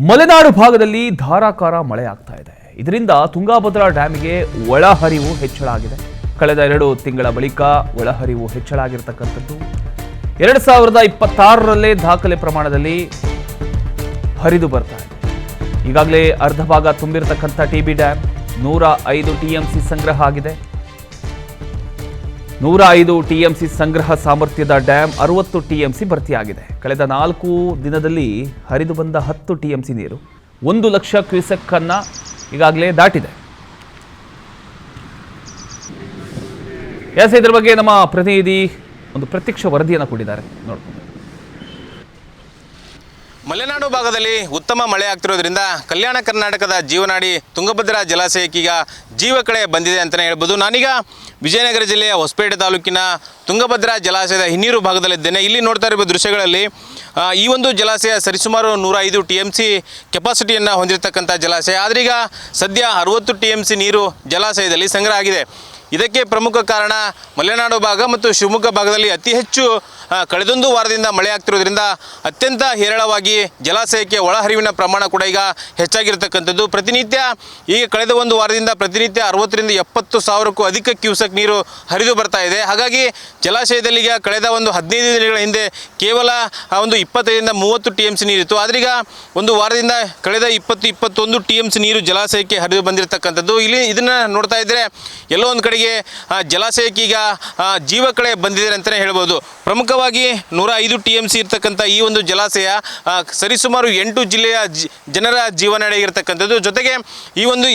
ಮಲೆನಾಡು ಭಾಗದಲ್ಲಿ ಧಾರಾಕಾರ ಮಳೆ ಆಗ್ತಾ ಇದೆ. ಇದರಿಂದ ತುಂಗಾಭದ್ರಾ ಡ್ಯಾಮ್ಗೆ ಒಳಹರಿವು ಹೆಚ್ಚಳ ಆಗಿದೆ. ಕಳೆದ 2 ತಿಂಗಳ ಬಳಿಕ ಒಳಹರಿವು ಹೆಚ್ಚಳ ಆಗಿರತಕ್ಕಂಥದ್ದು. 2026ರಲ್ಲೇ ದಾಖಲೆ ಪ್ರಮಾಣದಲ್ಲಿ ಹರಿದು ಬರ್ತಾ ಇದೆ. ಈಗಾಗಲೇ ಅರ್ಧ ಭಾಗ ತುಂಬಿರತಕ್ಕಂಥ ಟಿಬಿ ಡ್ಯಾಮ್ 105 ಟಿಎಂಸಿ ಸಂಗ್ರಹ ಆಗಿದೆ. 105 ಟಿಎಂಸಿ ಸಂಗ್ರಹ ಸಾಮರ್ಥ್ಯದ ಡ್ಯಾಮ್ 60 ಟಿಎಂಸಿ ಭರ್ತಿಯಾಗಿದೆ. ಕಳೆದ 4 ದಿನದಲ್ಲಿ ಹರಿದು ಬಂದ 10 ಟಿಎಂಸಿ ನೀರು 1 ಲಕ್ಷ ಕ್ಯೂಸೆಕ್ ಅನ್ನ ಈಗಾಗಲೇ ದಾಟಿದೆ. ಇದರ ಬಗ್ಗೆ ನಮ್ಮ ಪ್ರತಿನಿಧಿ ಒಂದು ಪ್ರತ್ಯಕ್ಷ ವರದಿಯನ್ನು ಕೊಟ್ಟಿದ್ದಾರೆ, ನೋಡ್ಕೊಂಡು. ಮಲೆನಾಡು ಭಾಗದಲ್ಲಿ ಉತ್ತಮ ಮಳೆ ಆಗ್ತಿರೋದ್ರಿಂದ ಕಲ್ಯಾಣ ಕರ್ನಾಟಕದ ಜೀವನಾಡಿ ತುಂಗಭದ್ರಾ ಜಲಾಶಯಕ್ಕೀಗ ಜೀವಕಳೆ ಬಂದಿದೆ ಅಂತಲೇ ಹೇಳ್ಬೋದು. ನಾನೀಗ ವಿಜಯನಗರ ಜಿಲ್ಲೆಯ ಹೊಸಪೇಟೆ ತಾಲೂಕಿನ ತುಂಗಭದ್ರಾ ಜಲಾಶಯದ ಹಿನ್ನೀರು ಭಾಗದಲ್ಲಿದ್ದೇನೆ. ಇಲ್ಲಿ ನೋಡ್ತಾ ಇರುವ ದೃಶ್ಯಗಳಲ್ಲಿ ಈ ಒಂದು ಜಲಾಶಯ ಸರಿಸುಮಾರು 105 ಟಿಎಂಸಿ ಕೆಪಾಸಿಟಿಯನ್ನು ಹೊಂದಿರತಕ್ಕಂಥ ಜಲಾಶಯ. ಆದ್ರೀಗ ಸದ್ಯ 60 ಟಿಎಂಸಿ ನೀರು ಜಲಾಶಯದಲ್ಲಿ ಸಂಗ್ರಹ ಆಗಿದೆ. ಇದಕ್ಕೆ ಪ್ರಮುಖ ಕಾರಣ ಮಲೆನಾಡು ಭಾಗ ಮತ್ತು ಶಿವಮೊಗ್ಗ ಭಾಗದಲ್ಲಿ ಅತಿ ಹೆಚ್ಚು ಕಳೆದೊಂದು ವಾರದಿಂದ ಮಳೆ ಆಗ್ತಿರೋದ್ರಿಂದ ಅತ್ಯಂತ ಹೇರಳವಾಗಿ ಜಲಾಶಯಕ್ಕೆ ಒಳಹರಿವಿನ ಪ್ರಮಾಣ ಕೂಡ ಈಗ ಹೆಚ್ಚಾಗಿರ್ತಕ್ಕಂಥದ್ದು. ಪ್ರತಿನಿತ್ಯ ಈಗ ಕಳೆದ ಒಂದು ವಾರದಿಂದ ಪ್ರತಿನಿತ್ಯ 60ರಿಂದ 70 ಸಾವಿರಕ್ಕೂ ಅಧಿಕ ಕ್ಯೂಸೆಕ್ ನೀರು ಹರಿದು ಬರ್ತಾ ಇದೆ. ಹಾಗಾಗಿ ಜಲಾಶಯದಲ್ಲಿ ಈಗ ಕಳೆದ ಒಂದು 15 ದಿನಗಳ ಹಿಂದೆ ಕೇವಲ ಒಂದು 25ರಿಂದ 30 ಟಿಎಂಸಿ ನೀರಿತ್ತು. ಆದ್ರೀಗ ಒಂದು ವಾರದಿಂದ ಕಳೆದ 20-21 ಟಿಎಂಸಿ ನೀರು ಜಲಾಶಯಕ್ಕೆ ಹರಿದು ಬಂದಿರತಕ್ಕಂಥದ್ದು. ಇಲ್ಲಿ ಇದನ್ನು ನೋಡ್ತಾ ಇದ್ದರೆ ಎಲ್ಲೋ ಒಂದು ಕಡೆಗೆ ಜಲಾಶಯಕ್ಕೀಗ ಜೀವಕಳೆ ಬಂದಿದೆ ಅಂತಲೇ ಹೇಳ್ಬೋದು. ಪ್ರಮುಖವಾಗಿ 105 ಟಿಎಂಸಿ ಇರ್ತಕ್ಕಂಥ ಈ ಒಂದು ಜಲಾಶಯ ಸರಿಸುಮಾರು 8 ಜಿಲ್ಲೆಯ ಜನರ ಜೀವನಾಡಿ ಇರತಕ್ಕಂಥದ್ದು. ಜೊತೆಗೆ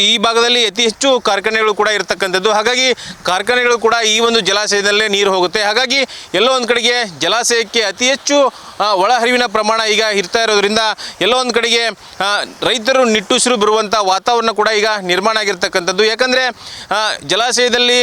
ಈ ಭಾಗದಲ್ಲಿ ಅತಿ ಹೆಚ್ಚು ಕಾರ್ಖಾನೆಗಳು ಕೂಡ ಇರತಕ್ಕಂಥದ್ದು. ಹಾಗಾಗಿ ಕಾರ್ಖಾನೆಗಳು ಕೂಡ ಈ ಒಂದು ಜಲಾಶಯದಲ್ಲೇ ನೀರು ಹೋಗುತ್ತೆ. ಹಾಗಾಗಿ ಎಲ್ಲೋ ಒಂದು ಕಡೆಗೆ ಜಲಾಶಯಕ್ಕೆ ಅತಿ ಹೆಚ್ಚು ಒಳಹರಿವಿನ ಪ್ರಮಾಣ ಈಗ ಇರ್ತಾ ಇರೋದ್ರಿಂದ ಎಲ್ಲೋ ಒಂದು ಕಡೆಗೆ ರೈತರು ನಿಟ್ಟುಸಿರು ಬರುವಂಥ ವಾತಾವರಣ ಕೂಡ ಈಗ ನಿರ್ಮಾಣ ಆಗಿರ್ತಕ್ಕಂಥದ್ದು. ಯಾಕಂದರೆ ಜಲಾಶಯದಲ್ಲಿ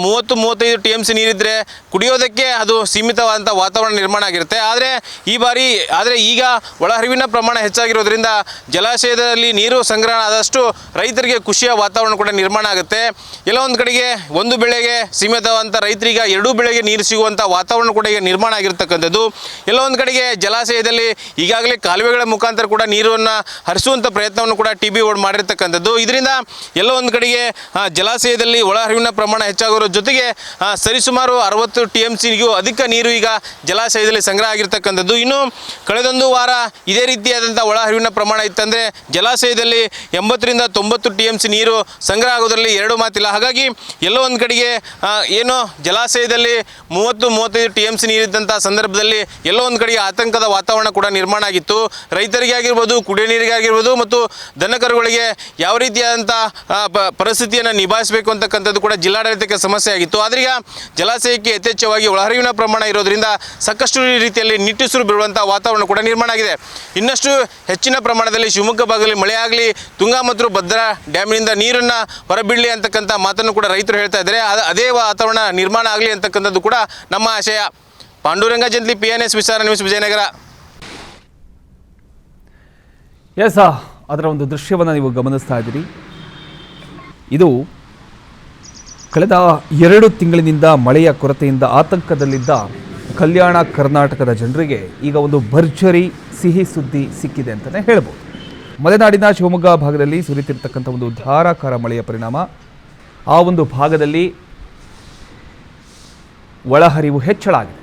30-35 ಟಿಎಂಸಿ ನೀರಿದ್ದರೆ ಕುಡಿಯೋದಕ್ಕೆ ಅದು ಸೀಮಿತವಾದಂಥ ವಾತಾವರಣ ನಿರ್ಮಾಣ ಆಗಿರುತ್ತೆ. ಆದರೆ ಈಗ ಒಳಹರಿವಿನ ಪ್ರಮಾಣ ಹೆಚ್ಚಾಗಿರೋದ್ರಿಂದ ಜಲಾಶಯದಲ್ಲಿ ನೀರು ಸಂಗ್ರಹಣ ಆದಷ್ಟು ರೈತರಿಗೆ ಖುಷಿಯ ವಾತಾವರಣ ಕೂಡ ನಿರ್ಮಾಣ ಆಗುತ್ತೆ. ಎಲ್ಲ ಒಂದು ಕಡೆಗೆ ಒಂದು ಬೆಳೆಗೆ ಸೀಮಿತವಾದಂಥ ರೈತರಿಗೆ 2 ಬೆಳೆಗೆ ನೀರು ಸಿಗುವಂಥ ವಾತಾವರಣ ಕೂಡ ಈಗ ನಿರ್ಮಾಣ ಆಗಿರ್ತಕ್ಕಂಥದ್ದು. ಎಲ್ಲ ಒಂದು ಕಡೆಗೆ ಜಲಾಶಯದಲ್ಲಿ ಈಗಾಗಲೇ ಕಾಲುವೆಗಳ ಮುಖಾಂತರ ಕೂಡ ನೀರನ್ನು ಹರಿಸುವಂಥ ಪ್ರಯತ್ನವನ್ನು ಕೂಡ ಟಿಬಿ ಬೋರ್ಡ್ ಮಾಡಿರ್ತಕ್ಕಂಥದ್ದು. ಇದರಿಂದ ಎಲ್ಲ ಒಂದು ಕಡೆಗೆ ಜಲಾಶಯದಲ್ಲಿ ಒಳಹರಿವಿನ ಪ್ರಮಾಣ ಹೆಚ್ಚಾಗೋದ್ರ ಜೊತೆಗೆ ಸರಿಸುಮಾರು 60 ಟಿಎಂಸಿಗೂ ಅಧಿಕ ನೀರು ಈಗ ಜಲಾಶಯದಲ್ಲಿ ಸಂಗ್ರಹ ಆಗಿರ್ತಕ್ಕಂಥದ್ದು. ಇನ್ನು ಕಳೆದೊಂದು ವಾರ ಇದೇ ರೀತಿಯಾದಂಥ ಒಳಹರಿವಿನ ಪ್ರಮಾಣ ಇತ್ತಂದರೆ ಜಲಾಶಯದಲ್ಲಿ 80ರಿಂದ 90 ಟಿಎಂಸಿ ನೀರು ಸಂಗ್ರಹ ಆಗೋದ್ರಲ್ಲಿ 2 ಮಾತಿಲ್ಲ. ಹಾಗಾಗಿ ಎಲ್ಲೋ ಒಂದು ಕಡೆಗೆ ಏನು ಜಲಾಶಯದಲ್ಲಿ 30-35 ಟಿಎಂಸಿ ನೀರಿದ್ದಂಥ ಸಂದರ್ಭದಲ್ಲಿ ಎಲ್ಲೋ ಒಂದು ಕಡೆಗೆ ಆತಂಕದ ವಾತಾವರಣ ಕೂಡ ನಿರ್ಮಾಣ ಆಗಿತ್ತು. ರೈತರಿಗೆ ಆಗಿರ್ಬೋದು, ಕುಡಿಯೋ ನೀರಿಗೆ ಆಗಿರ್ಬೋದು ಮತ್ತು ದನಕರುಗಳಿಗೆ ಯಾವ ರೀತಿಯಾದಂಥ ಪರಿಸ್ಥಿತಿಯನ್ನು ನಿಭಾಯಿಸಬೇಕು ಅಂತಕ್ಕಂಥದ್ದು ಕೂಡ ಜಿಲ್ಲಾಡಳಿತಕ್ಕೆ ಸಮಸ್ಯೆ ಆಗಿತ್ತು. ಆದ್ರೀಗ ಜಲಾಶಯಕ್ಕೆ ಯಥೇಚ್ಛವಾಗಿ ಒಳಹರಿವಿನ ಪ್ರಮಾಣ ಇರೋದ್ರಿಂದ ಸಾಕಷ್ಟು ರೀತಿಯಲ್ಲಿ ನಿಟ್ಟುಸಿರು ಬಿಡುವಂಥ ವಾತಾವರಣ ಕೂಡ ನಿರ್ಮಾಣ ಆಗಿದೆ. ಇನ್ನಷ್ಟು ಹೆಚ್ಚಿನ ಪ್ರಮಾಣದಲ್ಲಿ ಶಿವಮೊಗ್ಗ ಭಾಗದಲ್ಲಿ ಮಳೆ ಆಗಲಿ, ತುಂಗಾ ಮತ್ತು ಭದ್ರಾ ಡ್ಯಾಮ್ನಿಂದ ನೀರನ್ನು ಹೊರಬಿಡಲಿ ಅಂತಕ್ಕಂಥ ಮಾತನ್ನು ಕೂಡ ರೈತರು ಹೇಳ್ತಾ ಇದ್ದಾರೆ. ಅದೇ ವಾತಾವರಣ ನಿರ್ಮಾಣ ಆಗಲಿ ಅಂತಕ್ಕಂಥದ್ದು ಕೂಡ ನಮ್ಮ ಆಶಯ. ಪಾಂಡುರಂಗ ಜಂತ್ಲಿ, PNS ವಿಚಾರ ನ್ಯೂಸ್, ವಿಜಯನಗರ. ಅದರ ಒಂದು ದೃಶ್ಯವನ್ನು ನೀವು ಗಮನಿಸ್ತಾ ಇದ್ದೀರಿ. ಇದು ಕಳೆದ 2 ತಿಂಗಳಿನಿಂದ ಮಳೆಯ ಕೊರತೆಯಿಂದ ಆತಂಕದಲ್ಲಿದ್ದ ಕಲ್ಯಾಣ ಕರ್ನಾಟಕದ ಜನರಿಗೆ ಈಗ ಒಂದು ಭರ್ಜರಿ ಸಿಹಿ ಸುದ್ದಿ ಸಿಕ್ಕಿದೆ ಅಂತಲೇ ಹೇಳ್ಬೋದು. ಮಲೆನಾಡಿನ ಶಿವಮೊಗ್ಗ ಭಾಗದಲ್ಲಿ ಸುರಿತಿರ್ತಕ್ಕಂಥ ಒಂದು ಧಾರಾಕಾರ ಮಳೆಯ ಪರಿಣಾಮ ಆ ಒಂದು ಭಾಗದಲ್ಲಿ ಒಳಹರಿವು ಹೆಚ್ಚಳ ಆಗಿದೆ.